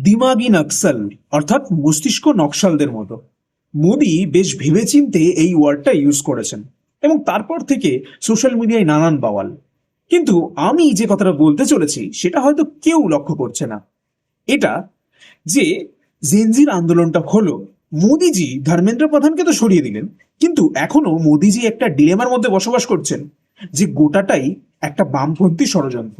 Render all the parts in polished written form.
দিমাগি নকশাল অর্থাৎ মস্তিষ্ক নকশালদের মতো। মোদি বেশ ভেবেচিন্তে এই ওয়ার্ডটা ইউজ করেছেন এবং তারপর থেকে সোশ্যাল মিডিয়ায় নানান বাওয়াল। কিন্তু আমি যে কথাটা বলতে চলেছি সেটা হয়তো কেউ লক্ষ্য করছে না। এটা যে জেনজির আন্দোলনটা হলো, মোদিজি ধর্মেন্দ্র প্রধানকে তো সরিয়ে দিলেন, কিন্তু এখনো মোদিজি একটা ডিলেমার মধ্যে বসবাস করছেন যে গোটাটাই একটা বামপন্থী ষড়যন্ত্র।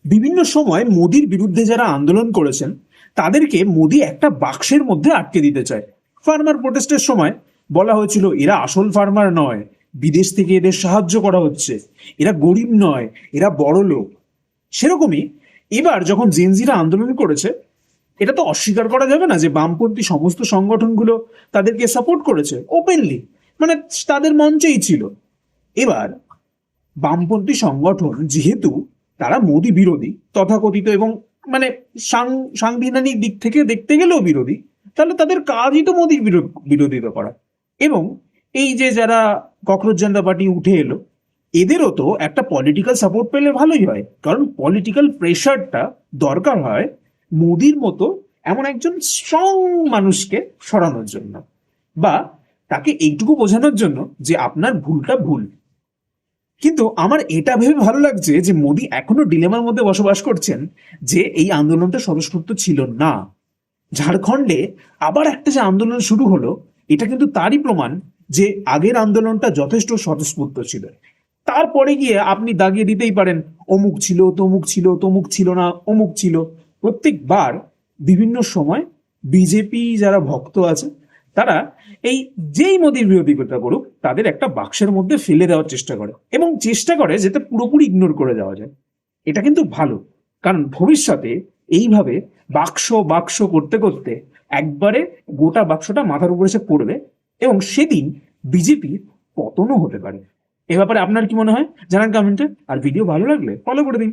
বিভিন্ন সময় মোদির বিরুদ্ধে যারা আন্দোলন করেছেন তাদেরকে মোদি একটা বাক্সের মধ্যে আটকে দিতে চায়। ফার্মার প্রোটেস্টের সময় বলা হয়েছিল এরা আসল ফার্মার নয়, বিদেশ থেকে এদের সাহায্য করা হচ্ছে, এরা গরিব নয়, এরা বড় লোক। সেরকমই এবার যখন জেনজিরা আন্দোলন করেছে, এটা তো অস্বীকার করা যাবে না যে বামপন্থী সমস্ত সংগঠনগুলো তাদেরকে সাপোর্ট করেছে ওপেনলি, মানে তাদের মঞ্চেই ছিল। এবার বামপন্থী সংগঠন যেহেতু তারা মোদি বিরোধী তথাকথিত এবং মানে সাংবিধানিক দিক থেকে দেখতে গেলেও বিরোধী, তাহলে তাদের কাজই তো মোদির বিরোধিতা করা। এবং এই যে যারা ককরোচ জনতা পার্টি উঠে এলো, এদেরও তো একটা পলিটিক্যাল সাপোর্ট পেলে ভালোই হয়, কারণ পলিটিক্যাল প্রেশারটা দরকার হয় মোদির মতো এমন একজন স্ট্রং মানুষকে সরানোর জন্য, বা তাকে এইটুকু বোঝানোর জন্য যে আপনার ভুলটা ভুল। কিন্তু আমার এটা ভেবে ভালো লাগছে যে মোদি এখনো ডিলেমার মধ্যে বসবাস করছেন যে এই আন্দোলনটা স্বতঃস্ফূর্ত ছিল না। ঝাড়খণ্ডে আবার একটা যে আন্দোলন শুরু হলো, এটা কিন্তু তারই প্রমাণ যে আগের আন্দোলনটা যথেষ্ট স্বতঃস্ফূর্ত ছিল। তারপরে গিয়ে আপনি দাগিয়ে দিতেই পারেন অমুক ছিল, তমুক ছিল, তমুক ছিল না, অমুক ছিল। প্রত্যেকবার বিভিন্ন সময় বিজেপি যারা ভক্ত আছে তারা এই যেই মোদির বিরোধিতা করুক তাদের একটা বাক্সের মধ্যে ফেলে দেওয়ার চেষ্টা করে এবং চেষ্টা করে যাতে পুরোপুরি ইগনোর করে দেওয়া যায়। এটা কিন্তু ভালো, কারণ ভবিষ্যতে এইভাবে বাক্স বাক্স করতে করতে একবারে গোটা বাক্সটা মাথার উপরে এসে পড়বে এবং সেদিন বিজেপির পতনও হতে পারে। এ ব্যাপারে আপনার কি মনে হয় জানান কমেন্টে, আর ভিডিও ভালো লাগলে ফলো করে দিন।